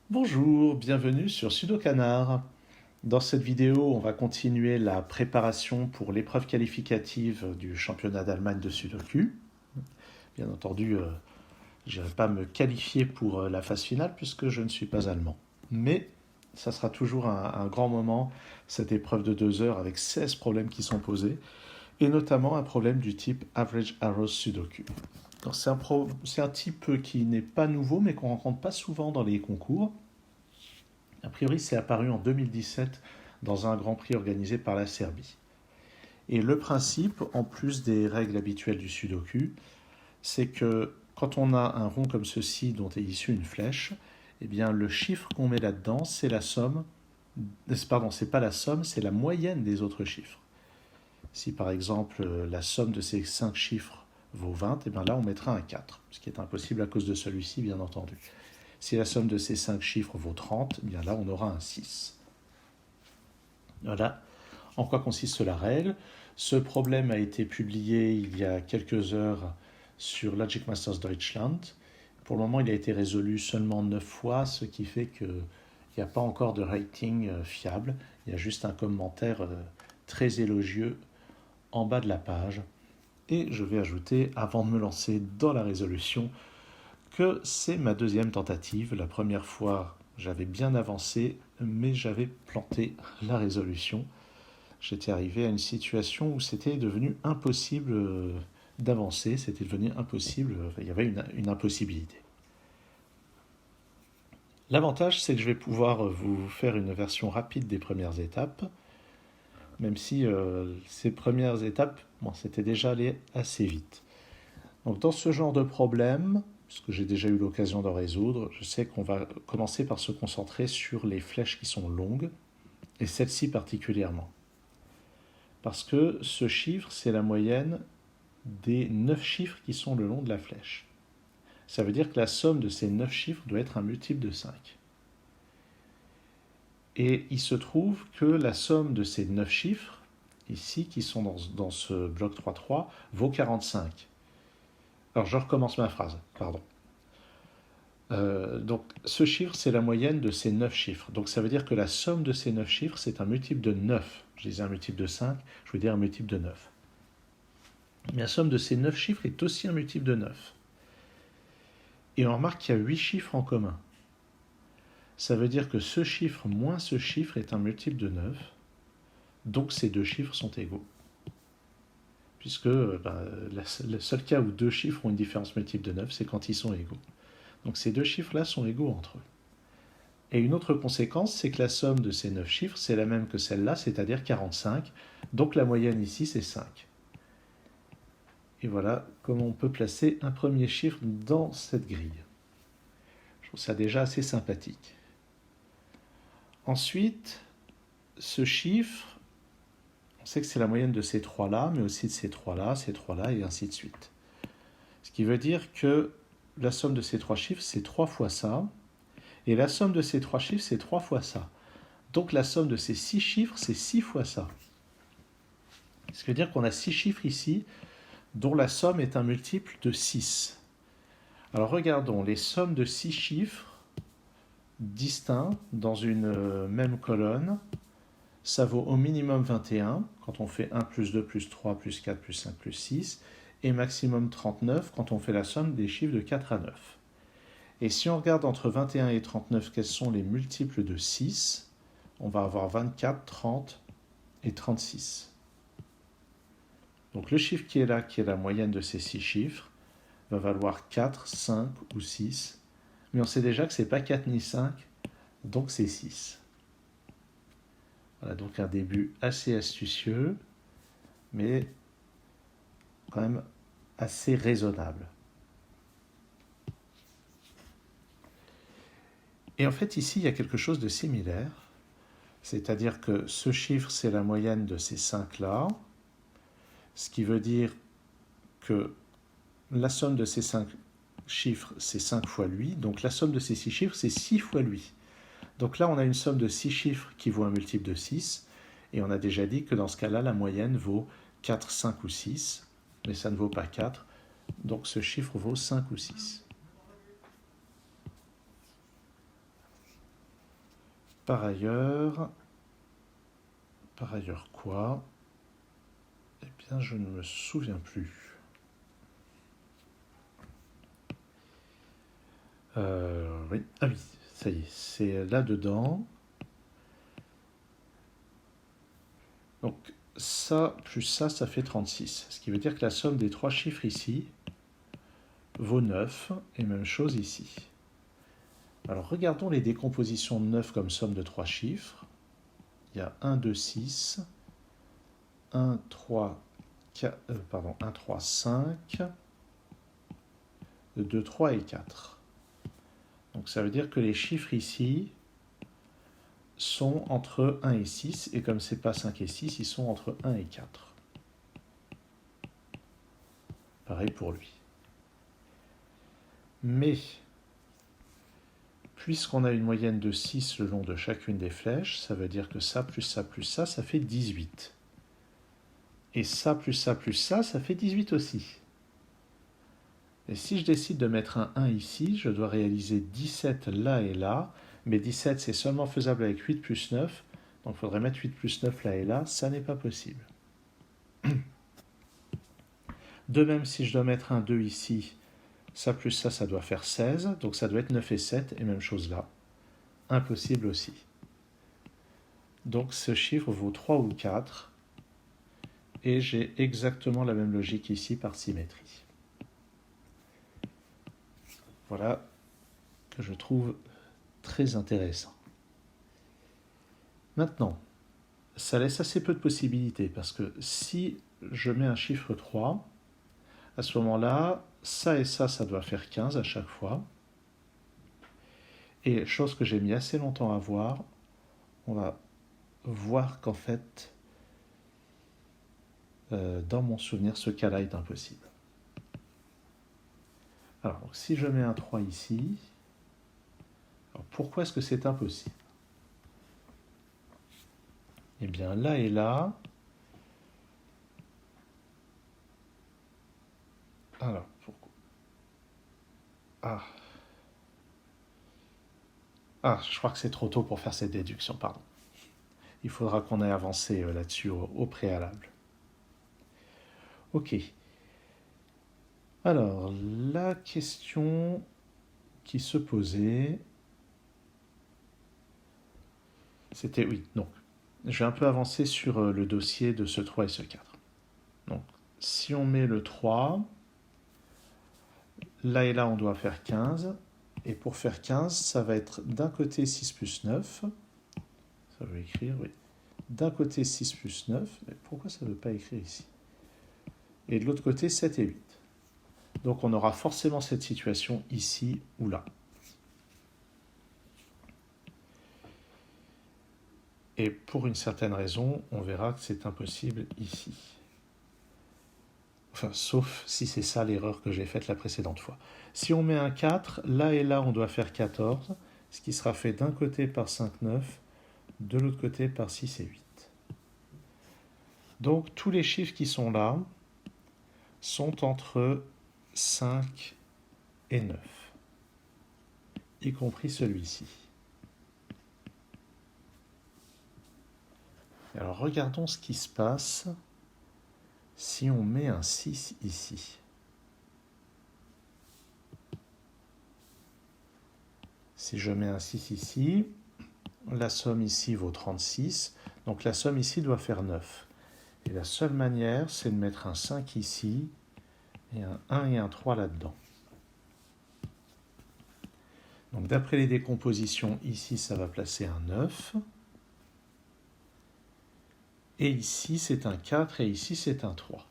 Bonjour, bienvenue sur Sudocanard. Dans cette vidéo, on va continuer la préparation pour l'épreuve qualificative du championnat d'Allemagne de Sudoku. Bien entendu, je n'irai pas me qualifier pour la phase finale puisque je ne suis pas allemand. Mais ça sera toujours un grand moment, cette épreuve de 2 heures avec 16 problèmes qui sont posés, et notamment un problème du type Average Arrows Sudoku. C'est un type qui n'est pas nouveau mais qu'on ne rencontre pas souvent dans les concours. A priori, c'est apparu en 2017 dans un Grand Prix organisé par la Serbie. Et le principe, en plus des règles habituelles du Sudoku, c'est que quand on a un rond comme ceci dont est issue une flèche, eh bien le chiffre qu'on met là-dedans, c'est la somme. Pardon, c'est pas la somme, c'est la moyenne des autres chiffres. Si par exemple la somme de ces 5 chiffres vaut 20, eh bien là on mettra un 4, ce qui est impossible à cause de celui-ci, bien entendu. Si la somme de ces 5 chiffres vaut 30, eh bien là on aura un 6. Voilà en quoi consiste la règle. Ce problème a été publié il y a quelques heures sur Logic Masters Deutschland. Pour le moment, il a été résolu seulement 9 fois, ce qui fait qu'il n'y a pas encore de rating fiable. Il y a juste un commentaire très élogieux en bas de la page. Et je vais ajouter, avant de me lancer dans la résolution, que c'est ma deuxième tentative. La première fois, j'avais bien avancé, mais j'avais planté la résolution. J'étais arrivé à une situation où c'était devenu impossible d'avancer, c'était devenu impossible, il y avait une impossibilité. L'avantage, c'est que je vais pouvoir vous faire une version rapide des premières étapes, même si ces premières étapes, c'était déjà allé assez vite. Donc dans ce genre de problème, puisque j'ai déjà eu l'occasion d'en résoudre, je sais qu'on va commencer par se concentrer sur les flèches qui sont longues, et celle-ci particulièrement. Parce que ce chiffre, c'est la moyenne des 9 chiffres qui sont le long de la flèche. Ça veut dire que la somme de ces 9 chiffres doit être un multiple de 5. Et il se trouve que la somme de ces 9 chiffres, ici, qui sont dans ce bloc 3-3, vaut 45. Alors je recommence ma phrase, pardon. Donc ce chiffre, c'est la moyenne de ces 9 chiffres. Donc ça veut dire que la somme de ces 9 chiffres, c'est un multiple de 9. Je disais un multiple de 5, je veux dire un multiple de 9. Mais la somme de ces 9 chiffres est aussi un multiple de 9. Et on remarque qu'il y a 8 chiffres en commun. Ça veut dire que ce chiffre moins ce chiffre est un multiple de 9. Donc ces deux chiffres sont égaux. Puisque le seul cas où deux chiffres ont une différence multiple de 9, c'est quand ils sont égaux. Donc ces deux chiffres-là sont égaux entre eux. Et une autre conséquence, c'est que la somme de ces 9 chiffres, c'est la même que celle-là, c'est-à-dire 45. Donc la moyenne ici, c'est 5. Et voilà comment on peut placer un premier chiffre dans cette grille. Je trouve ça déjà assez sympathique. Ensuite, ce chiffre, on sait que c'est la moyenne de ces trois-là, mais aussi de ces trois-là, et ainsi de suite. Ce qui veut dire que la somme de ces 3 chiffres, c'est 3 fois ça, et la somme de ces 3 chiffres, c'est 3 fois ça. Donc la somme de ces 6 chiffres, c'est 6 fois ça. Ce qui veut dire qu'on a 6 chiffres ici, dont la somme est un multiple de 6. Alors regardons les sommes de 6 chiffres distincts dans une même colonne. Ça vaut au minimum 21 quand on fait 1 plus 2 plus 3 plus 4 plus 5 plus 6, et maximum 39 quand on fait la somme des chiffres de 4 à 9. Et si on regarde entre 21 et 39 quels sont les multiples de 6, on va avoir 24, 30 et 36. Donc le chiffre qui est là, qui est la moyenne de ces 6 chiffres, va valoir 4, 5 ou 6. Mais on sait déjà que ce n'est pas 4 ni 5, donc c'est 6. Voilà donc un début assez astucieux, mais quand même assez raisonnable. Et en fait, ici, il y a quelque chose de similaire, c'est-à-dire que ce chiffre, c'est la moyenne de ces 5-là, ce qui veut dire que la somme de ces 5 chiffres, c'est 5 fois lui, donc la somme de ces 6 chiffres, c'est 6 fois lui. Donc là, on a une somme de 6 chiffres qui vaut un multiple de 6, et on a déjà dit que dans ce cas-là, la moyenne vaut 4, 5 ou 6, mais ça ne vaut pas 4, donc ce chiffre vaut 5 ou 6. Par ailleurs quoi? Eh bien, je ne me souviens plus. Oui, ah oui, ça y est, c'est là-dedans. Donc, ça plus ça fait 36. Ce qui veut dire que la somme des trois chiffres ici vaut 9, et même chose ici. Alors, regardons les décompositions de 9 comme somme de trois chiffres. Il y a 1, 2, 6, 1, 3, 1, 3, 5, 2, 3 et 4. Donc ça veut dire que les chiffres ici sont entre 1 et 6, et comme c'est pas 5 et 6, ils sont entre 1 et 4. Pareil pour lui. Mais, puisqu'on a une moyenne de 6 le long de chacune des flèches, ça veut dire que ça plus ça plus ça fait 18. Et ça plus ça plus ça fait 18 aussi. Et si je décide de mettre un 1 ici, je dois réaliser 17 là et là, mais 17 c'est seulement faisable avec 8 plus 9, donc il faudrait mettre 8 plus 9 là et là, ça n'est pas possible. De même, si je dois mettre un 2 ici, ça plus ça doit faire 16, donc ça doit être 9 et 7, et même chose là. Impossible aussi. Donc ce chiffre vaut 3 ou 4, et j'ai exactement la même logique ici par symétrie. Voilà que je trouve très intéressant. Maintenant, ça laisse assez peu de possibilités, parce que si je mets un chiffre 3, à ce moment-là, ça et ça doit faire 15 à chaque fois. Et chose que j'ai mis assez longtemps à voir, on va voir qu'en fait, dans mon souvenir, ce cas-là est impossible. Alors, si je mets un 3 ici, alors pourquoi est-ce que c'est impossible? Eh bien, là et là, alors, pourquoi? Je crois que c'est trop tôt pour faire cette déduction, pardon. Il faudra qu'on ait avancé là-dessus au préalable. Ok. Alors, la question qui se posait, c'était, oui, donc, je vais un peu avancer sur le dossier de ce 3 et ce 4. Donc, si on met le 3, là et là, on doit faire 15. Et pour faire 15, ça va être d'un côté 6 plus 9. Ça veut écrire, oui. D'un côté 6 plus 9. Mais pourquoi ça ne veut pas écrire ici? Et de l'autre côté 7 et 8. Donc on aura forcément cette situation ici ou là. Et pour une certaine raison, on verra que c'est impossible ici. Enfin, sauf si c'est ça l'erreur que j'ai faite la précédente fois. Si on met un 4, là et là, on doit faire 14, ce qui sera fait d'un côté par 5, 9, de l'autre côté par 6 et 8. Donc, tous les chiffres qui sont là sont entre 5 et 9, y compris celui-ci. Alors, regardons ce qui se passe si on met un 6 ici. Si je mets un 6 ici, la somme ici vaut 36, donc la somme ici doit faire 9. Et la seule manière, c'est de mettre un 5 ici, et un 1 et un 3 là-dedans. Donc d'après les décompositions, ici ça va placer un 9. Et ici c'est un 4, et ici c'est un 3.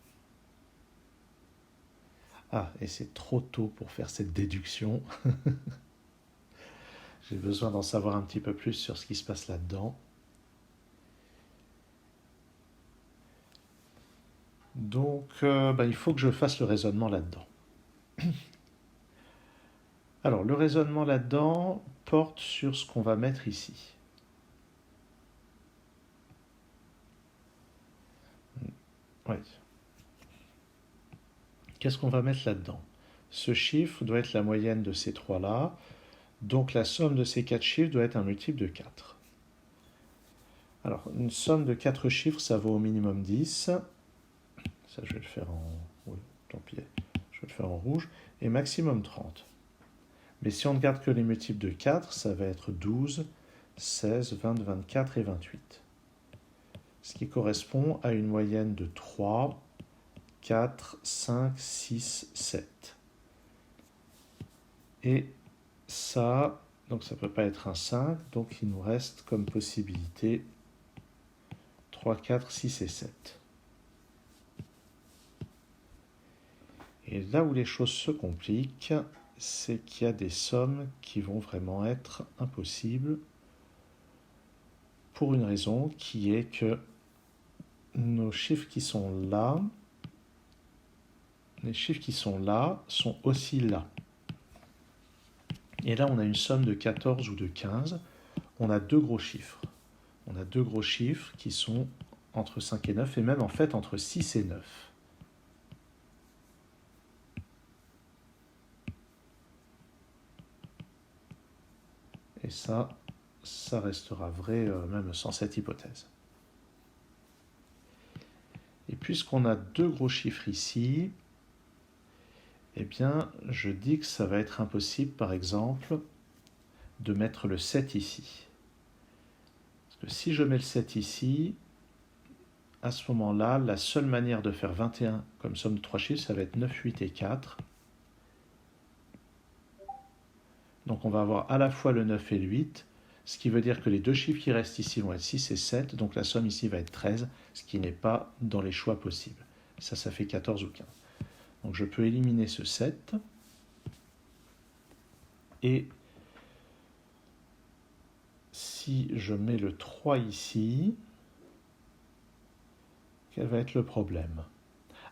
Ah, et c'est trop tôt pour faire cette déduction. J'ai besoin d'en savoir un petit peu plus sur ce qui se passe là-dedans. Donc, il faut que je fasse le raisonnement là-dedans. Alors, le raisonnement là-dedans porte sur ce qu'on va mettre ici. Oui. Qu'est-ce qu'on va mettre là-dedans? Ce chiffre doit être la moyenne de ces trois-là, donc la somme de ces quatre chiffres doit être un multiple de 4. Alors, une somme de 4 chiffres, ça vaut au minimum 10. Ça, je vais le faire en... Oui, tant pis. Je vais le faire en rouge. Et maximum 30. Mais si on ne garde que les multiples de 4, ça va être 12, 16, 20, 24 et 28. Ce qui correspond à une moyenne de 3, 4, 5, 6, 7. Et ça, donc ça ne peut pas être un 5, donc il nous reste comme possibilité 3, 4, 6 et 7. Et là où les choses se compliquent, c'est qu'il y a des sommes qui vont vraiment être impossibles pour une raison qui est que nos chiffres qui sont là, les chiffres qui sont là sont aussi là. Et là, on a une somme de 14 ou de 15. On a deux gros chiffres. On a deux gros chiffres qui sont entre 5 et 9, et même en fait entre 6 et 9. Et ça restera vrai même sans cette hypothèse. Et puisqu'on a deux gros chiffres ici, eh bien, je dis que ça va être impossible, par exemple, de mettre le 7 ici. Parce que si je mets le 7 ici, à ce moment-là, la seule manière de faire 21 comme somme de trois chiffres, ça va être 9, 8 et 4. Donc on va avoir à la fois le 9 et le 8, ce qui veut dire que les deux chiffres qui restent ici vont être 6 et 7, donc la somme ici va être 13, ce qui n'est pas dans les choix possibles. Ça fait 14 ou 15. Donc je peux éliminer ce 7, et si je mets le 3 ici, quel va être le problème?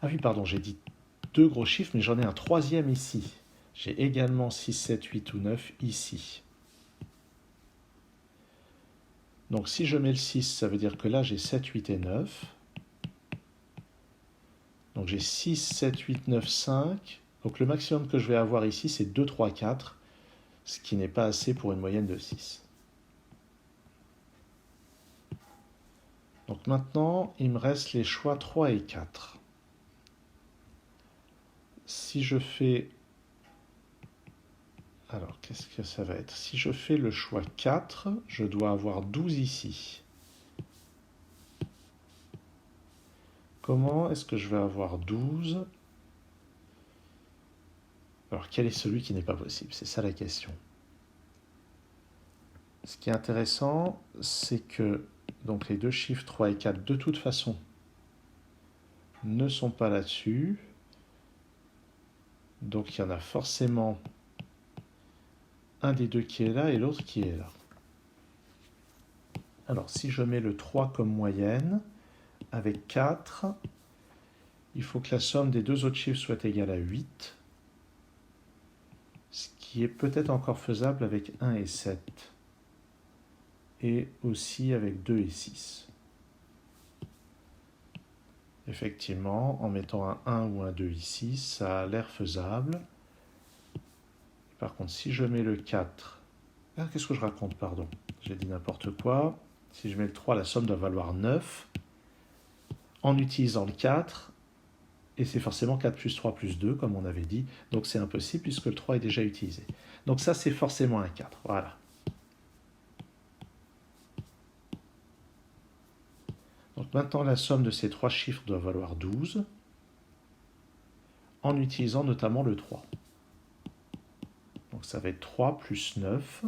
Ah oui, pardon, j'ai dit deux gros chiffres, mais j'en ai un troisième ici. J'ai également 6, 7, 8 ou 9 ici. Donc si je mets le 6, ça veut dire que là j'ai 7, 8 et 9. Donc j'ai 6, 7, 8, 9, 5. Donc le maximum que je vais avoir ici, c'est 2, 3, 4, ce qui n'est pas assez pour une moyenne de 6. Donc maintenant, il me reste les choix 3 et 4. Si je fais... Alors, qu'est-ce que ça va être? Si je fais le choix 4, je dois avoir 12 ici. Comment est-ce que je vais avoir 12? Alors, quel est celui qui n'est pas possible? C'est ça la question. Ce qui est intéressant, c'est que donc les deux chiffres 3 et 4, de toute façon, ne sont pas là-dessus. Donc, il y en a forcément un des deux qui est là et l'autre qui est là. Alors, si je mets le 3 comme moyenne, avec 4, il faut que la somme des deux autres chiffres soit égale à 8, ce qui est peut-être encore faisable avec 1 et 7, et aussi avec 2 et 6. Effectivement, en mettant un 1 ou un 2 ici, ça a l'air faisable. Par contre, si je mets le 4... Ah, qu'est-ce que je raconte, pardon? J'ai dit n'importe quoi. Si je mets le 3, la somme doit valoir 9. En utilisant le 4, et c'est forcément 4 plus 3 plus 2, comme on avait dit. Donc c'est impossible puisque le 3 est déjà utilisé. Donc ça, c'est forcément un 4. Voilà. Donc maintenant, la somme de ces trois chiffres doit valoir 12, en utilisant notamment le 3. Donc ça va être 3 plus 9.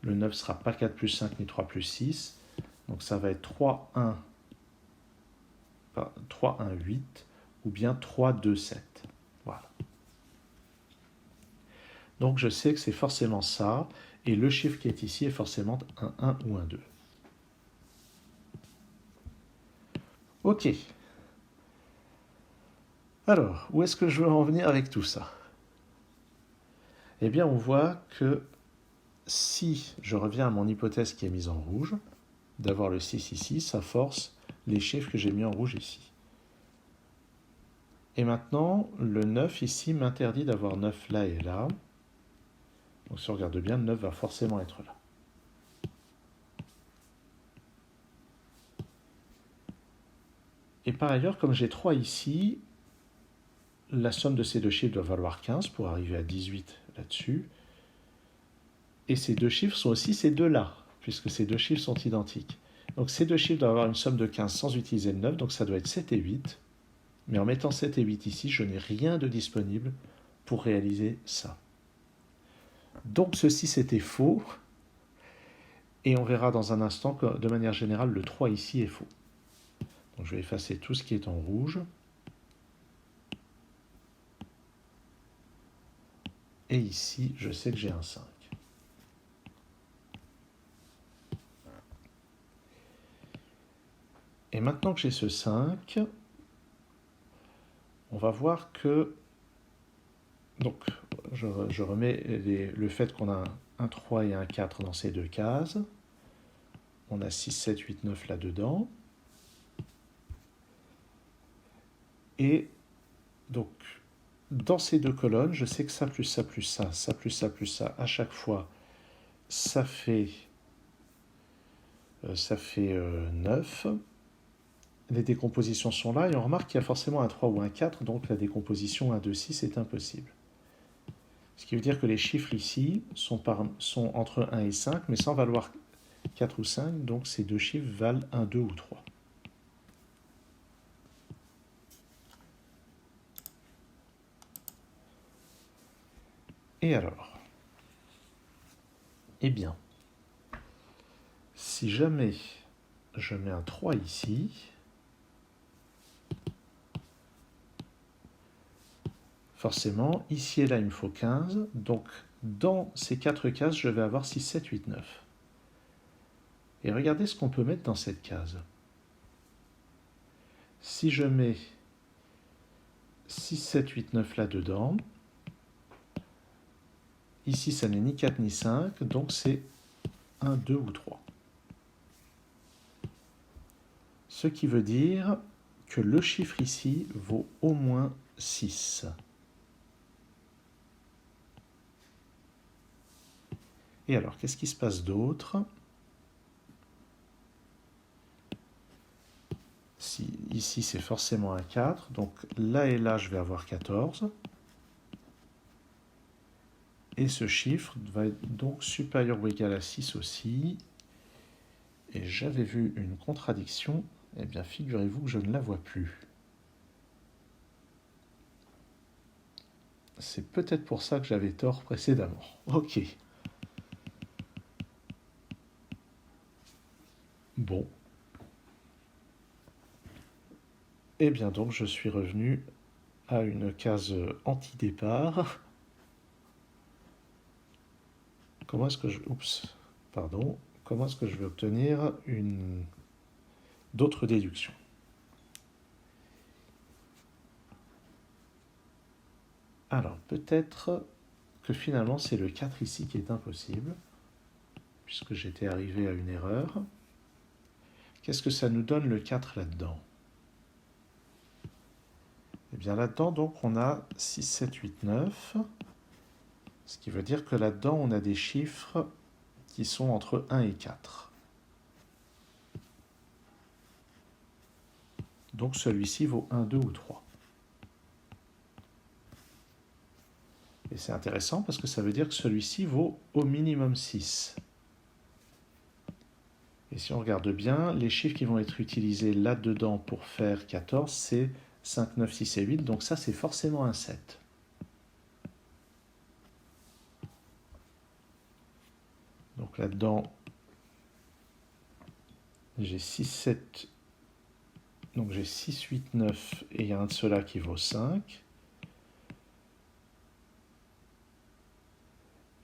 Le 9 ne sera pas 4 plus 5 ni 3 plus 6. Donc ça va être 3, 1, 8 ou bien 3, 2, 7. Voilà. Donc je sais que c'est forcément ça. Et le chiffre qui est ici est forcément un 1 ou un 2. Ok. Alors, où est-ce que je veux en venir avec tout ça? Eh bien, on voit que si je reviens à mon hypothèse qui est mise en rouge, d'avoir le 6 ici, ça force les chiffres que j'ai mis en rouge ici. Et maintenant, le 9 ici m'interdit d'avoir 9 là et là. Donc si on regarde bien, le 9 va forcément être là. par ailleurs, comme j'ai 3 ici, la somme de ces deux chiffres doit valoir 15 pour arriver à 18 là-dessus. Et ces deux chiffres sont aussi ces deux-là, puisque ces deux chiffres sont identiques. Donc ces deux chiffres doivent avoir une somme de 15 sans utiliser le 9, donc ça doit être 7 et 8. Mais en mettant 7 et 8 ici, je n'ai rien de disponible pour réaliser ça. Donc ceci c'était faux, et on verra dans un instant que de manière générale le 3 ici est faux. Donc je vais effacer tout ce qui est en rouge. Et ici, je sais que j'ai un 5. Et maintenant que j'ai ce 5, on va voir que... Donc, je remets le fait qu'on a un 3 et un 4 dans ces deux cases. On a 6, 7, 8, 9 là-dedans. Et donc, dans ces deux colonnes, je sais que ça plus ça plus ça, ça plus ça plus ça, à chaque fois, ça fait 9. Les décompositions sont là, et on remarque qu'il y a forcément un 3 ou un 4, donc la décomposition 1, 2, 6 est impossible. Ce qui veut dire que les chiffres ici sont entre 1 et 5, mais sans valoir 4 ou 5, donc ces deux chiffres valent 1, 2 ou 3. Et alors? Eh bien, si jamais je mets un 3 ici, forcément, ici et là, il me faut 15. Donc, dans ces 4 cases, je vais avoir 6, 7, 8, 9. Et regardez ce qu'on peut mettre dans cette case. Si je mets 6, 7, 8, 9 là-dedans, ici, ça n'est ni 4 ni 5, donc c'est 1, 2 ou 3. Ce qui veut dire que le chiffre ici vaut au moins 6. Et alors, qu'est-ce qui se passe d'autre? Ici, c'est forcément un 4, donc là et là, je vais avoir 14. Et ce chiffre va être donc supérieur ou égal à 6 aussi. Et j'avais vu une contradiction, eh bien figurez-vous que je ne la vois plus. C'est peut-être pour ça que j'avais tort précédemment. Ok. Bon. Eh bien donc je suis revenu à une case anti-départ. Comment est-ce que je... Oups, pardon. Comment est-ce que je vais obtenir d'autres déductions? Alors, peut-être que finalement c'est le 4 ici qui est impossible, puisque j'étais arrivé à une erreur. Qu'est-ce que ça nous donne le 4 là-dedans? Eh bien là-dedans, donc, on a 6, 7, 8, 9, ce qui veut dire que là-dedans, on a des chiffres qui sont entre 1 et 4. Donc celui-ci vaut 1, 2 ou 3. Et c'est intéressant parce que ça veut dire que celui-ci vaut au minimum 6. Et si on regarde bien, les chiffres qui vont être utilisés là-dedans pour faire 14, c'est 5, 9, 6 et 8. Donc ça, c'est forcément un 7. Donc là-dedans, j'ai 6, 7... Donc j'ai 6, 8, 9 et il y a un de ceux-là qui vaut 5.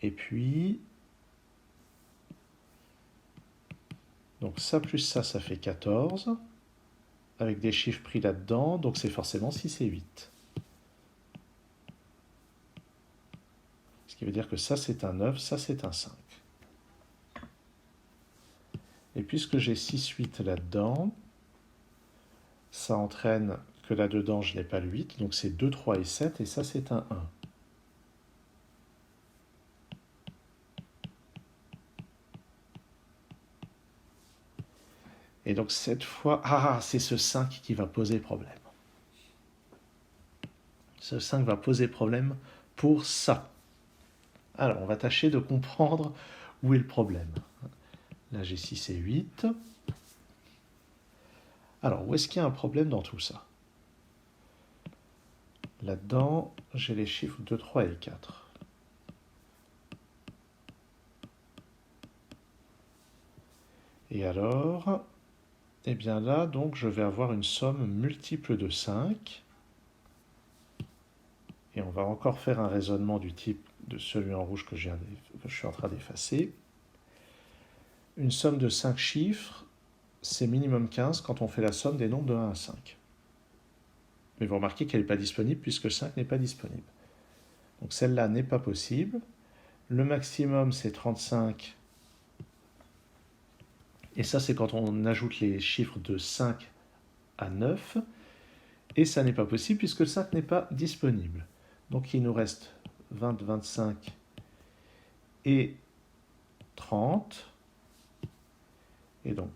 Et puis... Donc ça plus ça, ça fait 14. Avec des chiffres pris là-dedans, donc c'est forcément 6 et 8. Ce qui veut dire que ça c'est un 9, ça c'est un 5. Et puisque j'ai 6, 8 là-dedans, ça entraîne que là-dedans je n'ai pas le 8, donc c'est 2, 3 et 7, et ça c'est un 1. Et donc cette fois, c'est ce 5 qui va poser problème. Ce 5 va poser problème pour ça. Alors, on va tâcher de comprendre où est le problème. Là, j'ai 6 et 8. Alors, où est-ce qu'il y a un problème dans tout ça? Là-dedans, j'ai les chiffres 2, 3 et 4. Et alors, eh bien là, donc, je vais avoir une somme multiple de 5. Et on va encore faire un raisonnement du type de celui en rouge que je suis en train d'effacer. Une somme de 5 chiffres, c'est minimum 15 quand on fait la somme des nombres de 1 à 5. Mais vous remarquez qu'elle n'est pas disponible puisque 5 n'est pas disponible. Donc celle-là n'est pas possible. Le maximum, c'est 35. Et ça, c'est quand on ajoute les chiffres de 5 à 9. Et ça n'est pas possible puisque 5 n'est pas disponible. Donc il nous reste 20, 25 et 30. Et donc,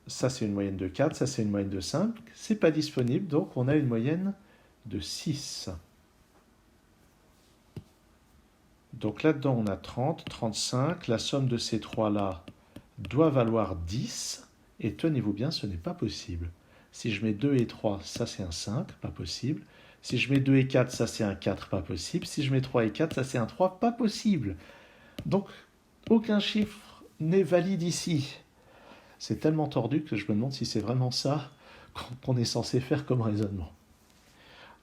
ça c'est une moyenne de 4, ça c'est une moyenne de 5. C'est pas disponible, donc on a une moyenne de 6. Donc là-dedans, on a 30, 35. La somme de ces trois-là doit valoir 10. Et tenez-vous bien, ce n'est pas possible. Si je mets 2 et 3, ça c'est un 5, pas possible. Si je mets 2 et 4, ça c'est un 4, pas possible. Si je mets 3 et 4, ça c'est un 3, pas possible. Donc, aucun chiffre n'est valide ici. C'est tellement tordu que je me demande si c'est vraiment ça qu'on est censé faire comme raisonnement.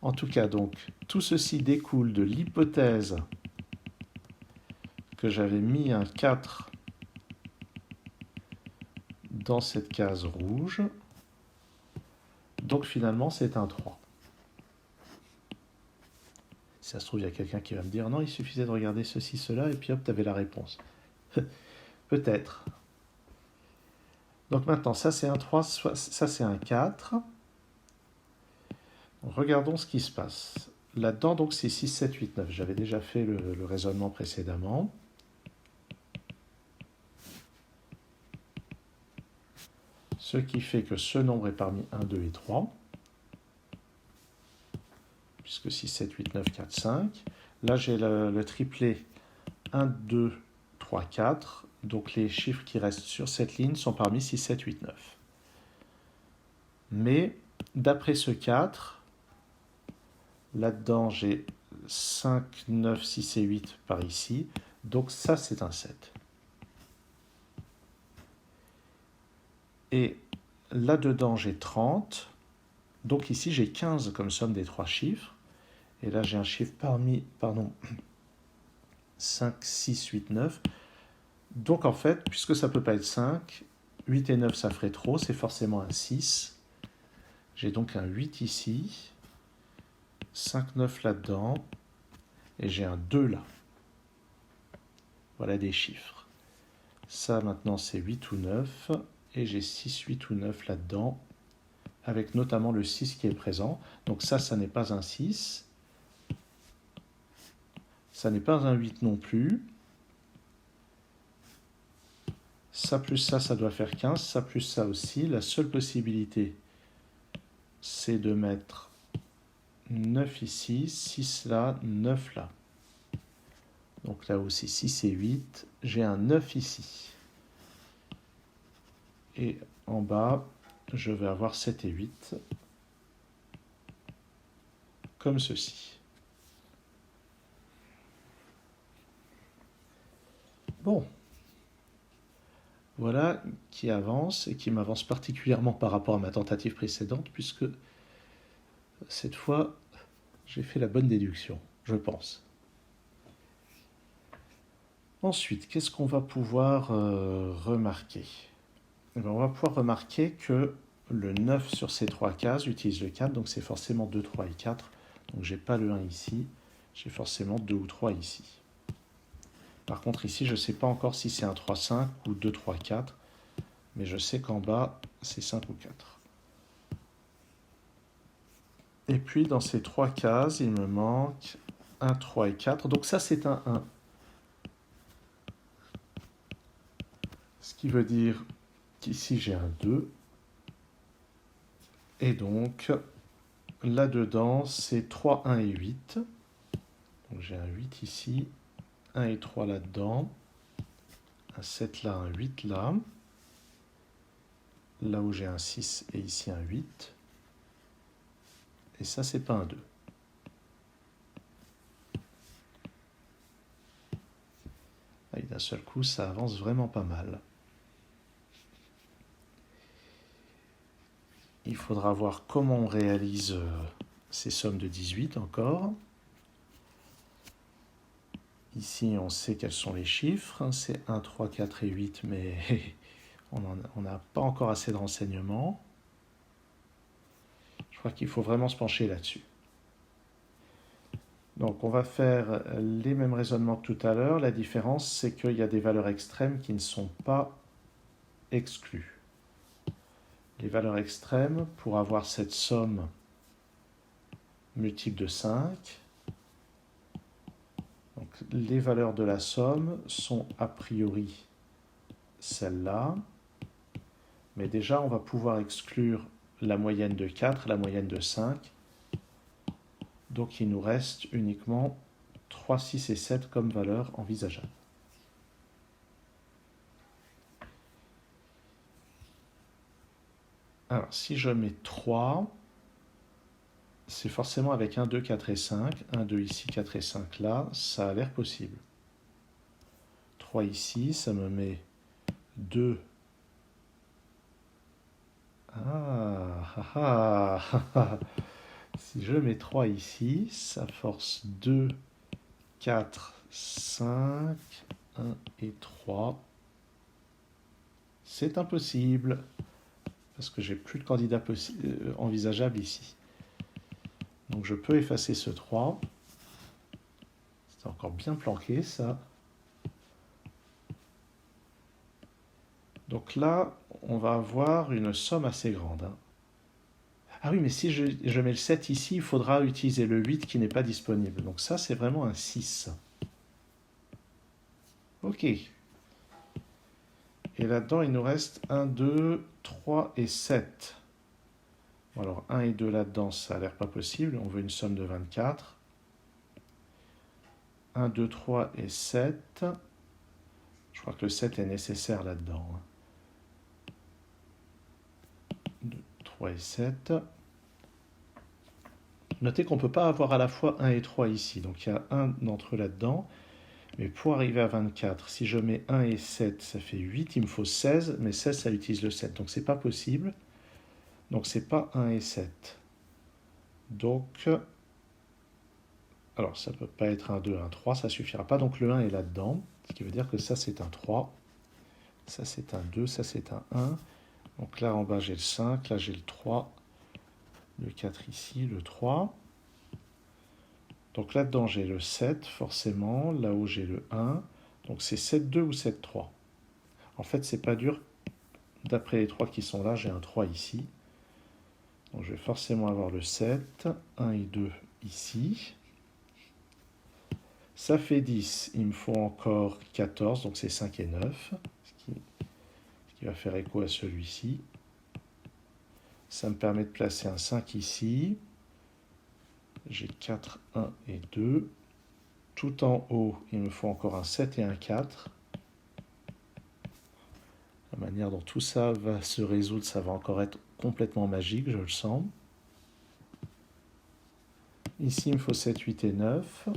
En tout cas, donc, tout ceci découle de l'hypothèse que j'avais mis un 4 dans cette case rouge. Donc finalement, c'est un 3. Si ça se trouve, il y a quelqu'un qui va me dire non, il suffisait de regarder ceci, cela, et puis hop, tu avais la réponse. Peut-être. Donc maintenant, ça c'est un 3, ça c'est un 4. Regardons ce qui se passe. Là-dedans, donc c'est 6, 7, 8, 9. J'avais déjà fait le raisonnement précédemment. Ce qui fait que ce nombre est parmi 1, 2 et 3. Puisque 6, 7, 8, 9, 4, 5. Là, j'ai le triplet 1, 2, 3, 4. Donc les chiffres qui restent sur cette ligne sont parmi 6, 7, 8, 9. Mais d'après ce 4, là-dedans, j'ai 5, 9, 6 et 8 par ici. Donc ça, c'est un 7. Et là-dedans, j'ai 30. Donc ici, j'ai 15 comme somme des trois chiffres. Et là, j'ai un chiffre parmi, 5, 6, 8, 9. Donc en fait, puisque ça ne peut pas être 5, 8 et 9, ça ferait trop. C'est forcément un 6. J'ai donc un 8 ici. 5, 9 là-dedans. Et j'ai un 2 là. Voilà des chiffres. Ça, maintenant, c'est 8 ou 9. Et j'ai 6, 8 ou 9 là-dedans. Avec notamment le 6 qui est présent. Donc ça n'est pas un 6. Ça n'est pas un 8 non plus. Ça plus ça doit faire 15. Ça plus ça aussi. La seule possibilité, c'est de mettre 9 ici, 6 là, 9 là. Donc là aussi 6 et 8. J'ai un 9 ici. Et en bas, je vais avoir 7 et 8. Comme ceci. Bon. Voilà qui avance et qui m'avance particulièrement par rapport à ma tentative précédente, puisque cette fois, j'ai fait la bonne déduction, je pense. Ensuite, qu'est-ce qu'on va pouvoir remarquer? On va pouvoir remarquer que le 9 sur ces trois cases utilise le 4, donc c'est forcément 2, 3 et 4. Donc j'ai pas le 1 ici, j'ai forcément 2 ou 3 ici. Par contre ici, je ne sais pas encore si c'est un 3, 5 ou 2, 3, 4, mais je sais qu'en bas, c'est 5 ou 4. Et puis dans ces trois cases, il me manque 1, 3 et 4. Donc ça, c'est un 1. Ce qui veut dire qu'ici, j'ai un 2. Et donc, là-dedans, c'est 3, 1 et 8. Donc j'ai un 8 ici, 1 et 3 là-dedans, un 7 là, un 8 là. Là où j'ai un 6 et ici un 8. Et ça, c'est pas un 2. Et d'un seul coup, ça avance vraiment pas mal. Il faudra voir comment on réalise ces sommes de 18 encore. Ici, on sait quels sont les chiffres. C'est 1, 3, 4 et 8, mais on n'a pas encore assez de renseignements. Je crois qu'il faut vraiment se pencher là-dessus. Donc on va faire les mêmes raisonnements que tout à l'heure. La différence, c'est qu'il y a des valeurs extrêmes qui ne sont pas exclues. Les valeurs extrêmes, pour avoir cette somme multiple de 5, donc les valeurs de la somme sont a priori celles-là. Mais déjà, on va pouvoir exclure la moyenne de 4, la moyenne de 5. Donc il nous reste uniquement 3, 6 et 7 comme valeurs envisageables. Alors, si je mets 3, c'est forcément avec 1, 2, 4 et 5. 1, 2 ici, 4 et 5 là, ça a l'air possible. 3 ici, ça me met 2. Si je mets 3 ici, ça force 2, 4, 5, 1 et 3. C'est impossible, parce que j'ai plus de candidat envisageable ici. Donc je peux effacer ce 3. C'est encore bien planqué, ça. Donc là, on va avoir une somme assez grande. Hein. Ah oui, mais si je mets le 7 ici, il faudra utiliser le 8 qui n'est pas disponible. Donc ça, c'est vraiment un 6. Ok. Et là-dedans, il nous reste 1, 2, 3 et 7. Bon, alors 1 et 2 là-dedans, ça a l'air pas possible. On veut une somme de 24. 1, 2, 3 et 7. Je crois que le 7 est nécessaire là-dedans. 2, 3 et 7. Notez qu'on ne peut pas avoir à la fois 1 et 3 ici. Donc il y a un d'entre eux là-dedans. Mais pour arriver à 24, si je mets 1 et 7, ça fait 8. Il me faut 16, mais 16, ça utilise le 7. Donc c'est pas possible. Donc c'est pas 1 et 7. Donc, alors ça ne peut pas être un 2, un 3, ça suffira pas. Donc le 1 est là-dedans. Ce qui veut dire que ça c'est un 3. Ça c'est un 2, ça c'est un 1. Donc là en bas j'ai le 5, là j'ai le 3. Le 4 ici, le 3. Donc là-dedans, j'ai le 7, forcément. Là-haut, j'ai le 1. Donc c'est 7, 2 ou 7, 3. En fait, c'est pas dur. D'après les 3 qui sont là, j'ai un 3 ici. Donc je vais forcément avoir le 7, 1 et 2 ici. Ça fait 10. Il me faut encore 14, donc c'est 5 et 9. Ce qui va faire écho à celui-ci. Ça me permet de placer un 5 ici. J'ai 4, 1 et 2. Tout en haut, il me faut encore un 7 et un 4. La manière dont tout ça va se résoudre, ça va encore être complètement magique, je le sens. Ici, il me faut 7, 8 et 9.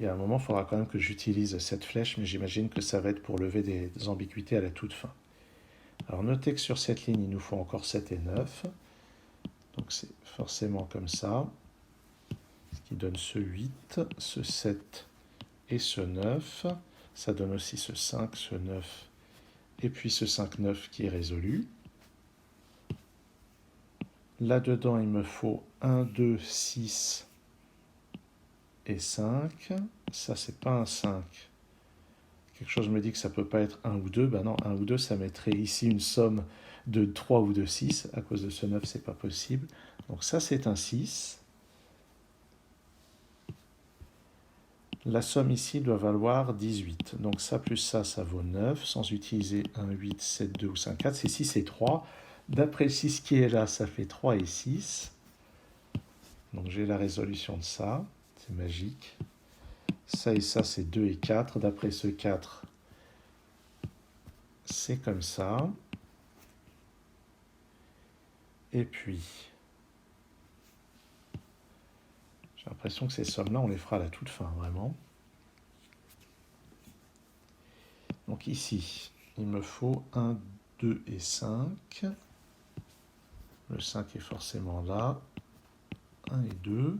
Et à un moment, il faudra quand même que j'utilise cette flèche, mais j'imagine que ça va être pour lever des ambiguïtés à la toute fin. Alors notez que sur cette ligne, il nous faut encore 7 et 9. Donc c'est forcément comme ça. Ce qui donne ce 8, ce 7 et ce 9. Ça donne aussi ce 5, ce 9 et puis ce 5, 9 qui est résolu. Là-dedans, il me faut 1, 2, 6 et 5. Ça, c'est pas un 5. Quelque chose me dit que ça peut pas être 1 ou 2. Ben non, 1 ou 2, ça mettrait ici une somme de 3 ou de 6. À cause de ce 9, c'est pas possible. Donc ça, c'est un 6. La somme ici doit valoir 18. Donc ça plus ça vaut 9, sans utiliser 1, 8, 7, 2 ou 5, 4. C'est 6 et 3. D'après le 6 qui est là, ça fait 3 et 6. Donc j'ai la résolution de ça. C'est magique. Ça et ça, c'est 2 et 4. D'après ce 4, c'est comme ça. Et puis, j'ai l'impression que ces sommes-là, on les fera à la toute fin, vraiment. Donc ici, il me faut 1, 2 et 5. Le 5 est forcément là. 1 et 2.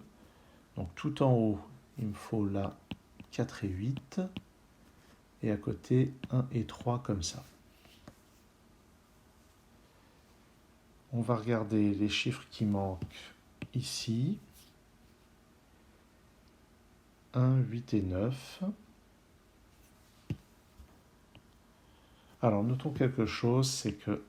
Donc tout en haut, il me faut là 4 et 8. Et à côté, 1 et 3 comme ça. On va regarder les chiffres qui manquent ici. 1, 8 et 9. Alors, notons quelque chose, c'est que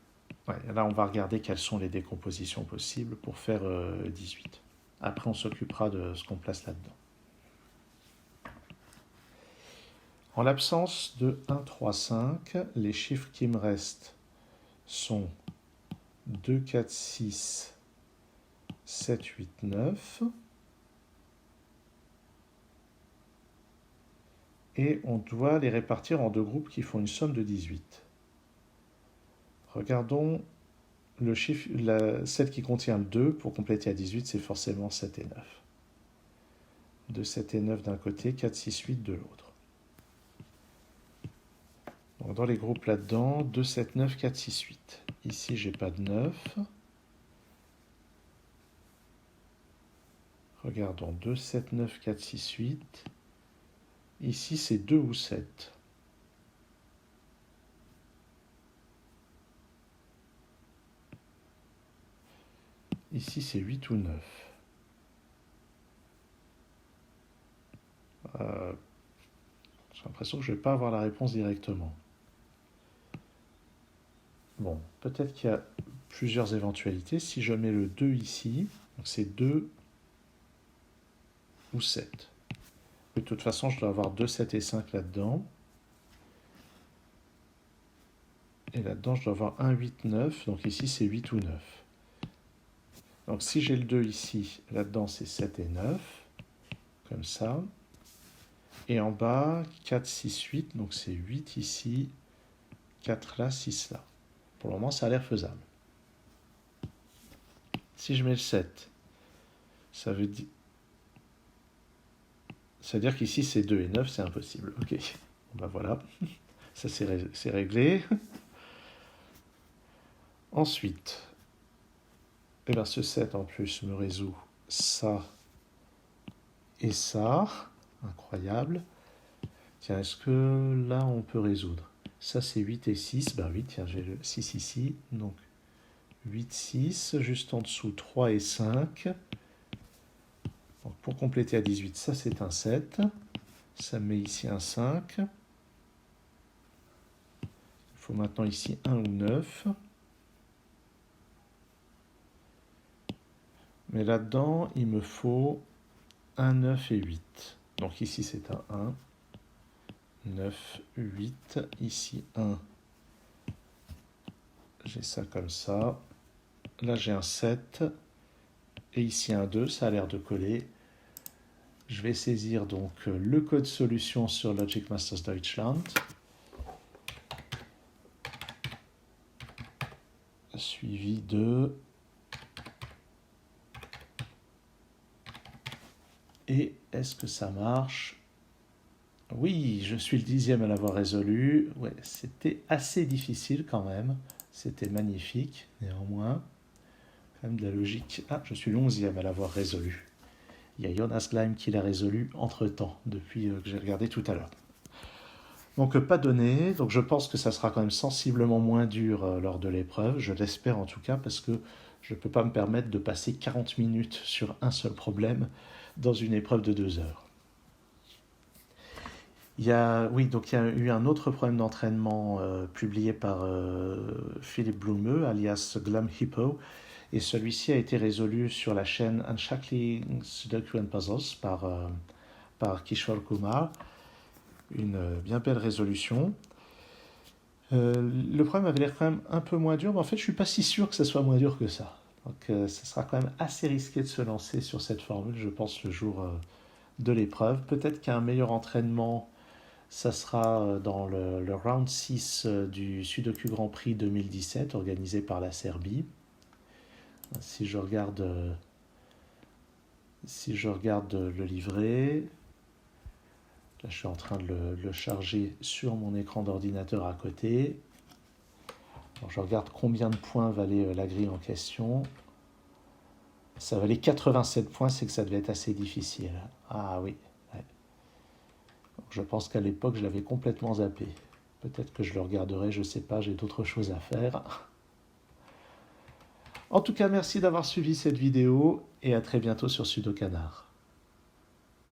là, on va regarder quelles sont les décompositions possibles pour faire 18. Après, on s'occupera de ce qu'on place là-dedans. En l'absence de 1, 3, 5, les chiffres qui me restent sont 2, 4, 6, 7, 8, 9. Et on doit les répartir en deux groupes qui font une somme de 18. Regardons le chiffre, celle qui contient le 2, pour compléter à 18, c'est forcément 7 et 9. 2, 7 et 9 d'un côté, 4, 6, 8 de l'autre. Donc dans les groupes là-dedans, 2, 7, 9, 4, 6, 8. Ici, j'ai pas de 9. Regardons, 2, 7, 9, 4, 6, 8. Ici, c'est 2 ou 7. Ici, c'est 8 ou 9. J'ai l'impression que je ne vais pas avoir la réponse directement. Bon, peut-être qu'il y a plusieurs éventualités. Si je mets le 2 ici, donc c'est 2 ou 7. De toute façon, je dois avoir 2, 7 et 5 là-dedans. Et là-dedans, je dois avoir 1, 8, 9. Donc ici, c'est 8 ou 9. Donc si j'ai le 2 ici, là-dedans, c'est 7 et 9. Comme ça. Et en bas, 4, 6, 8. Donc c'est 8 ici, 4 là, 6 là. Pour le moment, ça a l'air faisable. Si je mets le 7, ça veut dire... C'est-à-dire qu'ici, c'est 2 et 9, c'est impossible. Ok, ben voilà, ça c'est réglé. Ensuite, eh ben, ce 7 en plus me résout ça et ça. Incroyable. Tiens, est-ce que là, on peut résoudre? Ça, c'est 8 et 6. Ben oui, tiens, j'ai le 6 ici. Donc, 8, 6. Juste en dessous, 3 et 5. Donc, pour compléter à 18, ça, c'est un 7. Ça me met ici un 5. Il faut maintenant ici 1 ou 9. Mais là-dedans, il me faut un 9 et 8. Donc ici, c'est un 1. 9, 8. Ici, 1. J'ai ça comme ça. Là, j'ai un 7. Et ici, un 2. Ça a l'air de coller. Je vais saisir donc le code solution sur Logic Masters Deutschland. Suivi de... Et est-ce que ça marche? Oui, je suis le 10e à l'avoir résolu. Ouais, c'était assez difficile quand même. C'était magnifique, néanmoins. Quand même de la logique. Ah, je suis le 11e à l'avoir résolu. Il y a Jonas Gleim qui l'a résolu entre-temps, depuis que j'ai regardé tout à l'heure. Donc pas donné, donc je pense que ça sera quand même sensiblement moins dur lors de l'épreuve, je l'espère en tout cas, parce que je ne peux pas me permettre de passer 40 minutes sur un seul problème dans une épreuve de 2 heures. Il y a eu un autre problème d'entraînement publié par Philippe Blumeux, alias Glam Hippo, et celui-ci a été résolu sur la chaîne Unshackling Sudoku and Puzzles par par Kishore Kumar. Une bien belle résolution. Le problème avait l'air quand même un peu moins dur, mais en fait, je ne suis pas si sûr que ça soit moins dur que ça. Donc, ce sera quand même assez risqué de se lancer sur cette formule, je pense, le jour de l'épreuve. Peut-être qu'un meilleur entraînement, ça sera dans le round 6 du Sudoku Grand Prix 2017, organisé par la Serbie. Si je regarde le livret, là je suis en train de le charger sur mon écran d'ordinateur à côté. Alors, je regarde combien de points valait la grille en question. Ça valait 87 points, c'est que ça devait être assez difficile. Ah oui. Ouais. Je pense qu'à l'époque, je l'avais complètement zappé. Peut-être que je le regarderai, je ne sais pas, j'ai d'autres choses à faire. En tout cas, merci d'avoir suivi cette vidéo et à très bientôt sur Sudokanar.